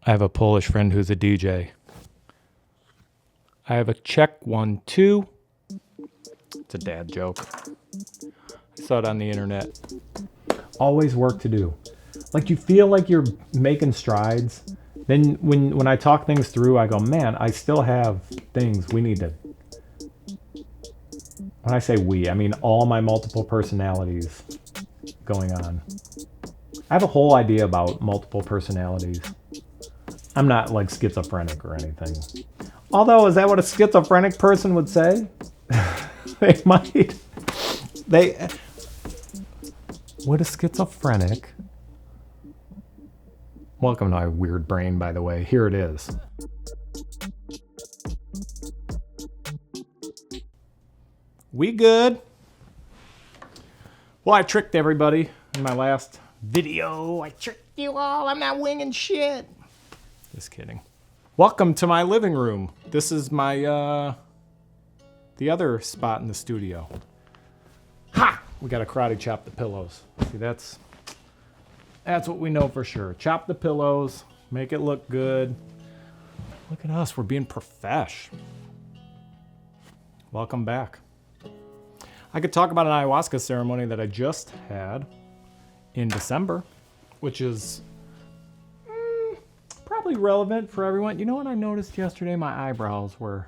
I have a Polish friend who's a DJ. I have a check 1, 2. It's a dad joke. I saw it on the internet. Always work to do. Like you feel like you're making strides. Then when I talk things through, I go, man, I still have things we need to. When I say we, I mean all my multiple personalities going on. I have a whole idea about multiple personalities. I'm not like schizophrenic or anything. Although, is that what a schizophrenic person would say? They might. Would a schizophrenic... Welcome to my weird brain, by the way. Here it is. We good. Well, I tricked everybody in my last video. I tricked you all. I'm not winging shit. Just kidding. Welcome to my living room. This is my, the other spot in the studio. Ha! We got to karate chop the pillows. See, that's what we know for sure. Chop the pillows, make it look good. Look at us, we're being profesh. Welcome back. I could talk about an ayahuasca ceremony that I just had in December, which is probably relevant for everyone. You know what I noticed yesterday? My eyebrows were,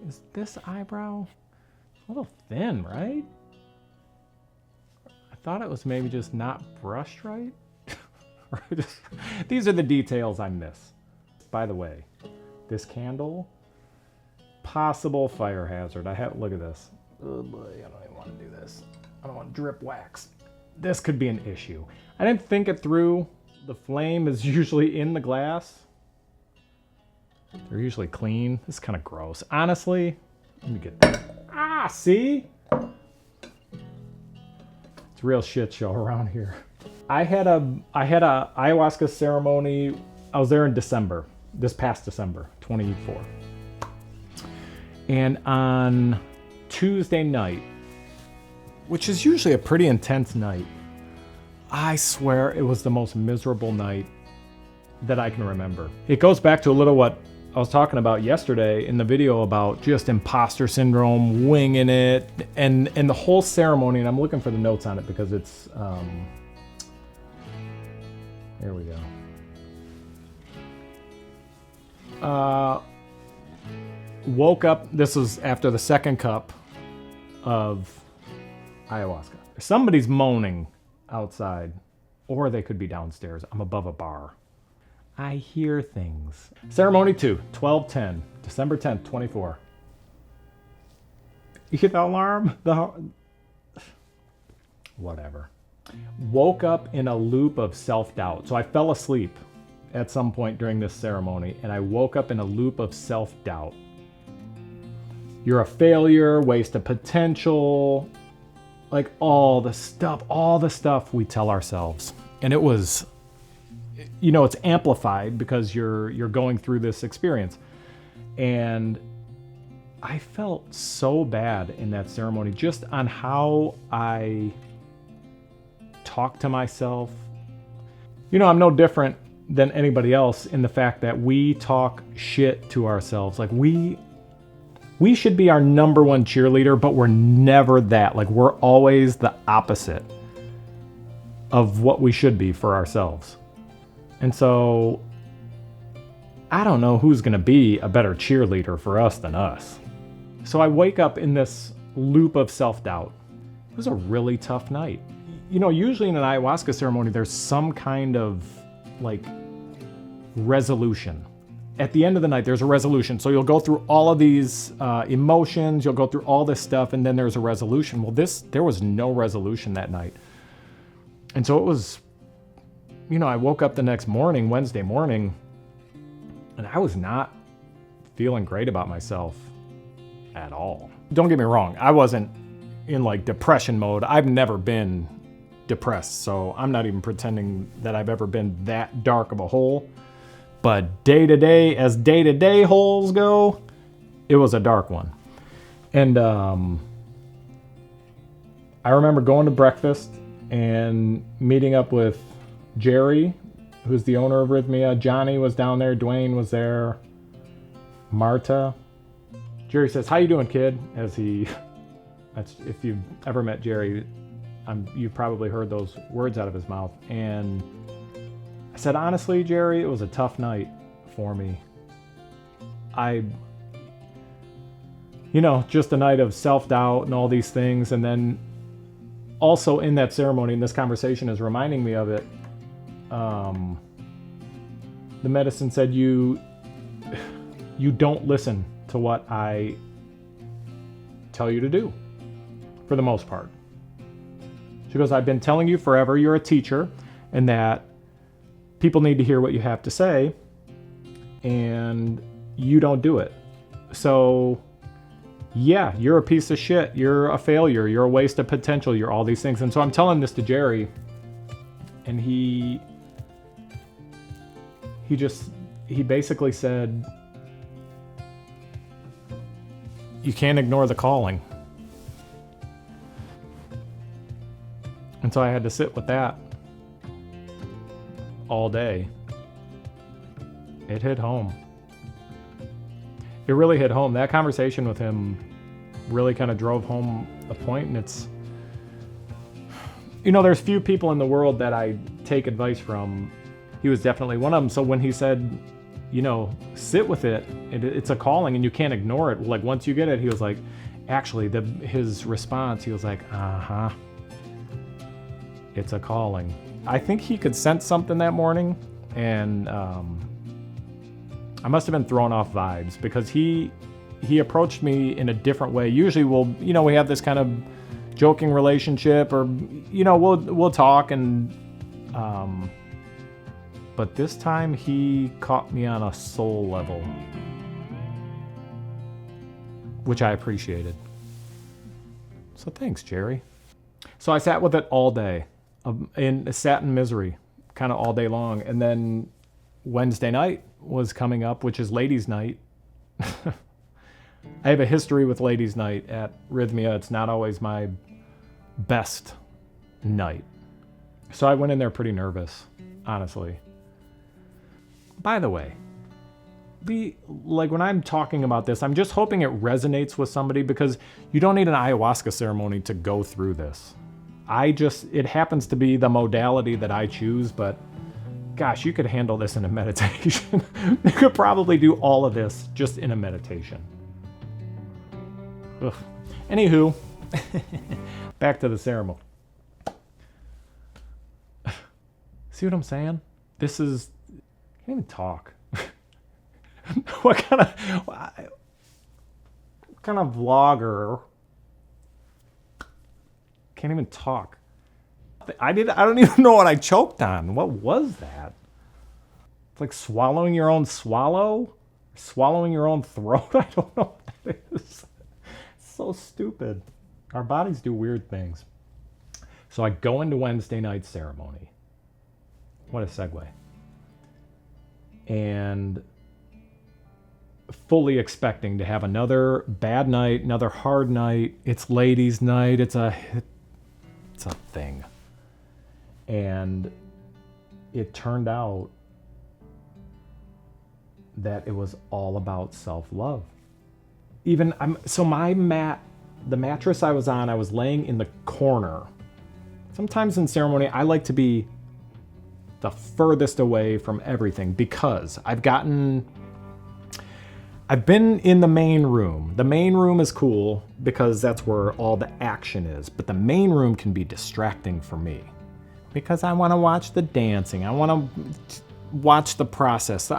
is this eyebrow a little thin, right? I thought it was maybe just not brushed right. These are the details I miss. By the way, this candle, possible fire hazard. Look at this. Oh boy, I don't even want to do this. I don't want to drip wax. This could be an issue. I didn't think it through. The flame is usually in the glass. They're usually clean. This is kind of gross. Honestly, let me get that. See? It's a real shit show around here. I had a ayahuasca ceremony. I was there in December, this past December, 24. And on Tuesday night, which is usually a pretty intense night, I swear it was the most miserable night that I can remember. It goes back to a little what I was talking about yesterday in the video about just imposter syndrome, winging it, and the whole ceremony. And I'm looking for the notes on it because it's, here we go. Woke up, this was after the second cup of ayahuasca. Somebody's moaning outside, or they could be downstairs. I'm above a bar. I hear things. Ceremony 2, 12/10, December 10th, 24. You hear the alarm? Whatever. Woke up in a loop of self-doubt. So I fell asleep at some point during this ceremony, and I woke up in a loop of self-doubt. You're a failure, waste of potential, like all the stuff we tell ourselves. And it was, you know, it's amplified because you're going through this experience. And I felt so bad in that ceremony just on how I talk to myself. You know, I'm no different than anybody else in the fact that we talk shit to ourselves. Like we should be our number one cheerleader, but we're never that. Like we're always the opposite of what we should be for ourselves. And so I don't know who's going to be a better cheerleader for us than us. So I wake up in this loop of self-doubt. It was a really tough night. You know, usually in an ayahuasca ceremony, there's some kind of like resolution. At the end of the night, there's a resolution. So you'll go through all of these emotions, you'll go through all this stuff, and then there's a resolution. Well, there was no resolution that night. And so it was, you know, I woke up the next morning, Wednesday morning, and I was not feeling great about myself at all. Don't get me wrong, I wasn't in like depression mode. I've never been depressed, so I'm not even pretending that I've ever been that dark of a hole. But as day-to-day holes go, it was a dark one. And I remember going to breakfast and meeting up with Gerry who's the owner of Rythmia. Johnny was down there. Dwayne was there. Marta. Gerry says, "How you doing, kid?" If you've ever met Gerry, you've probably heard those words out of his mouth. And I said, honestly, Gerry, it was a tough night for me. Just a night of self-doubt and all these things. And then also in that ceremony, and this conversation is reminding me of it, the medicine said, you don't listen to what I tell you to do, for the most part. She goes, "I've been telling you forever you're a teacher and that people need to hear what you have to say, and you don't do it. So yeah, you're a piece of shit. You're a failure. You're a waste of potential. You're all these things." And so I'm telling this to Gerry, and he basically said, "You can't ignore the calling." And so I had to sit with that all day. It hit home. It really hit home. That conversation with him really kind of drove home a point. And it's, there's few people in the world that I take advice from. He was definitely one of them. So when he said, sit with it, it's a calling and you can't ignore it. Like once you get it, he was like, actually his response, he was like, it's a calling. I think he could sense something that morning, and I must have been thrown off vibes because he approached me in a different way. Usually we have this kind of joking relationship, or we'll talk, and but this time he caught me on a soul level, which I appreciated. So thanks, Gerry. So I sat with it all day, and sat in misery kind of all day long. And then Wednesday night was coming up, which is ladies' night. I have a history with ladies' night at Rythmia. It's not always my best night. So I went in there pretty nervous, honestly. By the way, when I'm talking about this, I'm just hoping it resonates with somebody, because you don't need an ayahuasca ceremony to go through this. It happens to be the modality that I choose, but gosh, you could handle this in a meditation. You could probably do all of this just in a meditation. Ugh. Anywho, back to the ceremony. See what I'm saying? I can't even talk. What kind of vlogger can't even talk? I don't even know what I choked on. What was that? It's like swallowing your own swallow? Swallowing your own throat? I don't know what that is. It's so stupid. Our bodies do weird things. So I go into Wednesday night ceremony. What a segue. And fully expecting to have another bad night, another hard night. It's ladies' night. It's a thing. And it turned out that it was all about self-love. The mattress I was on, I was laying in the corner. Sometimes in ceremony, I like to be the furthest away from everything, because I've been in the main room. The main room is cool because that's where all the action is, but the main room can be distracting for me because I want to watch the dancing. I want to watch the process.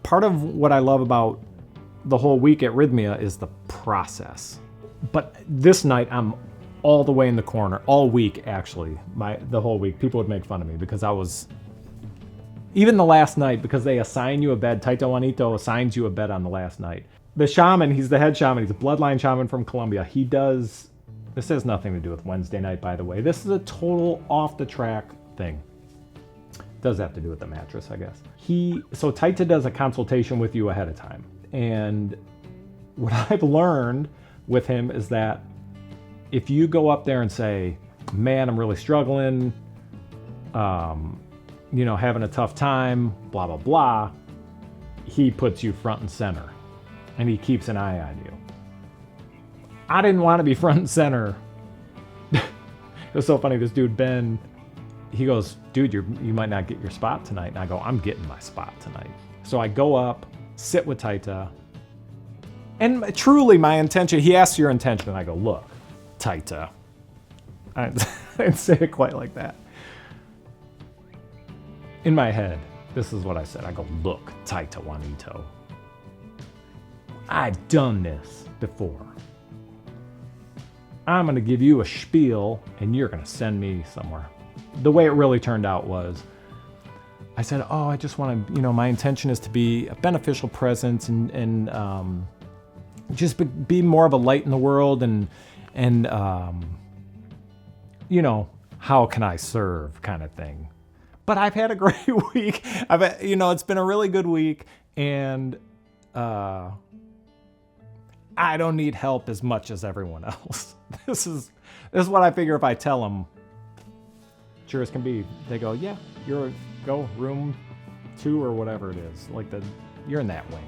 Part of what I love about the whole week at Rythmia is the process. But this night I'm all the way in the corner, all week actually, the whole week. People would make fun of me because even the last night, because they assign you a bed. Taito Juanito assigns you a bed on the last night. The shaman, he's the head shaman. He's a bloodline shaman from Colombia. This has nothing to do with Wednesday night, by the way. This is a total off-the-track thing. Does have to do with the mattress, I guess. So Taita does a consultation with you ahead of time. And what I've learned with him is that if you go up there and say, man, I'm really struggling, having a tough time, blah, blah, blah, he puts you front and center and he keeps an eye on you. I didn't want to be front and center. It was so funny. This dude, Ben, he goes, dude, you might not get your spot tonight. And I go, I'm getting my spot tonight. So I go up, sit with Taita. And truly my intention, he asks your intention. And I go, look, Taita. I didn't say it quite like that. In my head, this is what I said. I go, look, Taita Juanito. I've done this before. I'm going to give you a spiel and you're going to send me somewhere. The way it really turned out was, I said, oh, I just want to, my intention is to be a beneficial presence and just be more of a light in the world and how can I serve kind of thing. But I've had a great week. It's been a really good week and I don't need help as much as everyone else. This is what I figure if I tell them, sure as can be, they go, yeah, go room 2 or whatever it is. You're in that wing.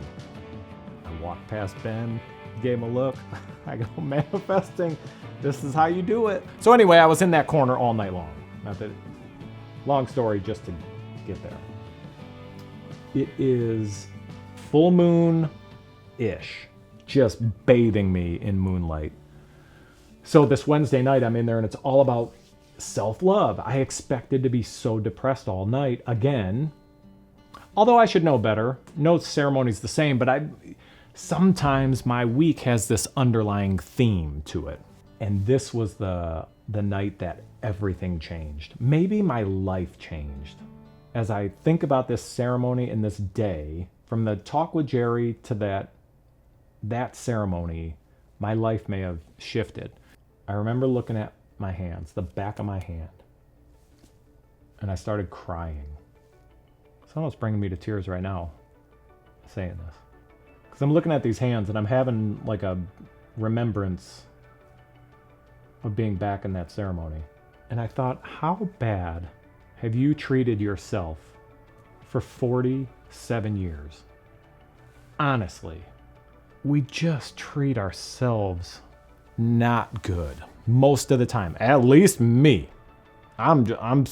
I walked past Ben, gave him a look. I go, manifesting, this is how you do it. So anyway, I was in that corner all night long. Long story just to get there. It is full moon-ish, just bathing me in moonlight. So this Wednesday night, I'm in there and it's all about self-love. I expected to be so depressed all night again. Although I should know better. No ceremony's the same, but sometimes my week has this underlying theme to it. And this was the night that everything changed. Maybe my life changed. As I think about this ceremony and this day, from the talk with Gerry to that ceremony, my life may have shifted. I remember looking at my hands, the back of my hand, and I started crying. It's almost bringing me to tears right now saying this. Because I'm looking at these hands and I'm having like a remembrance of being back in that ceremony. And I thought, how bad have you treated yourself for 47 years? Honestly, we just treat ourselves not good most of the time. At least me. I'm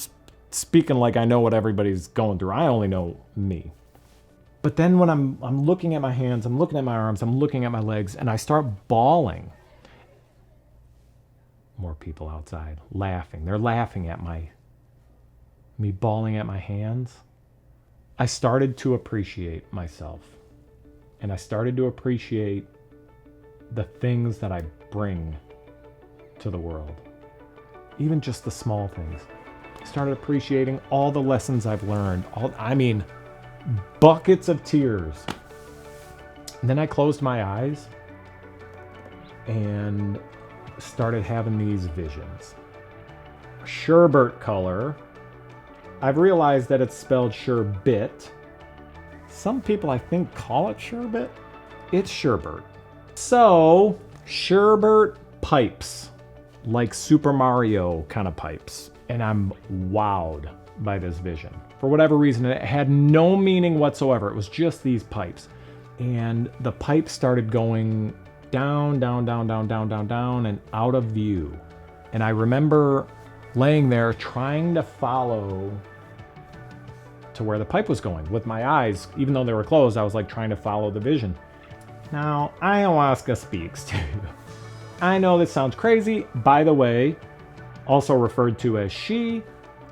speaking like I know what everybody's going through. I only know me. But then when I'm looking at my hands, I'm looking at my arms, I'm looking at my legs, and I start bawling. More people outside laughing. They're laughing at me bawling at my hands. I started to appreciate myself. And I started to appreciate the things that I bring to the world. Even just the small things. I started appreciating all the lessons I've learned. Buckets of tears. And then I closed my eyes and started having these visions. Sherbet color. I've realized that it's spelled sherbet. Some people, I think, call it sherbet. It's sherbet. So, sherbet pipes, like Super Mario kind of pipes. And I'm wowed by this vision. For whatever reason, it had no meaning whatsoever. It was just these pipes. And the pipes started going down, down, down, down, down, down, down, and out of view. And I remember laying there trying to follow to where the pipe was going with my eyes. Even though they were closed, I was like trying to follow the vision. Now, ayahuasca speaks to you. I know this sounds crazy. By the way, also referred to as she,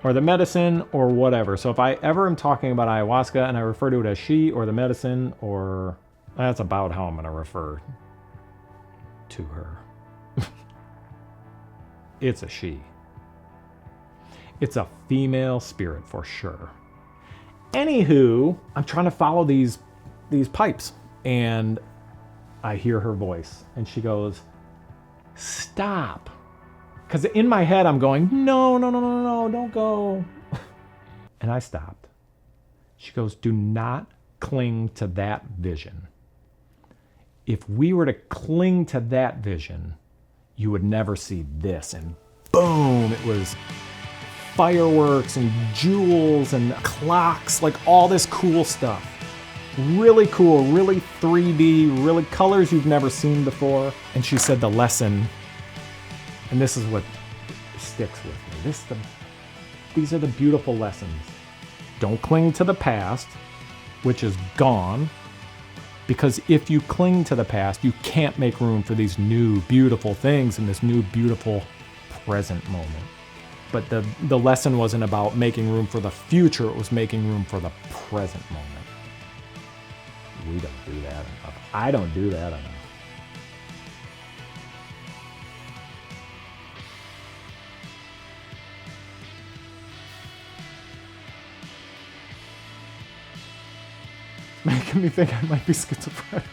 or the medicine, or whatever. So if I ever am talking about ayahuasca and I refer to it as she, or the medicine, or that's about how I'm going to refer to her. It's a she. It's a female spirit for sure. Anywho, I'm trying to follow these pipes, and I hear her voice, and she goes, "Stop." Because in my head, I'm going, no, don't go. And I stopped. She goes, "Do not cling to that vision. If we were to cling to that vision, you would never see this." And boom, it was fireworks and jewels and clocks, like all this cool stuff. Really cool, really 3D, really colors you've never seen before. And she said the lesson, and this is what sticks with me. These are the beautiful lessons. Don't cling to the past, which is gone. Because if you cling to the past, you can't make room for these new beautiful things in this new beautiful present moment. But the lesson wasn't about making room for the future, it was making room for the present moment. We don't do that enough. I don't do that enough. Making me think I might be schizophrenic.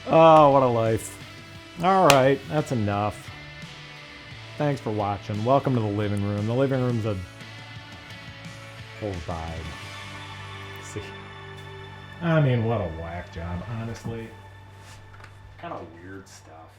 Oh, what a life. All right, that's enough. Thanks for watching. Welcome to the living room. The living room's a whole vibe. See, I mean, what a whack job, honestly. Kind of weird stuff.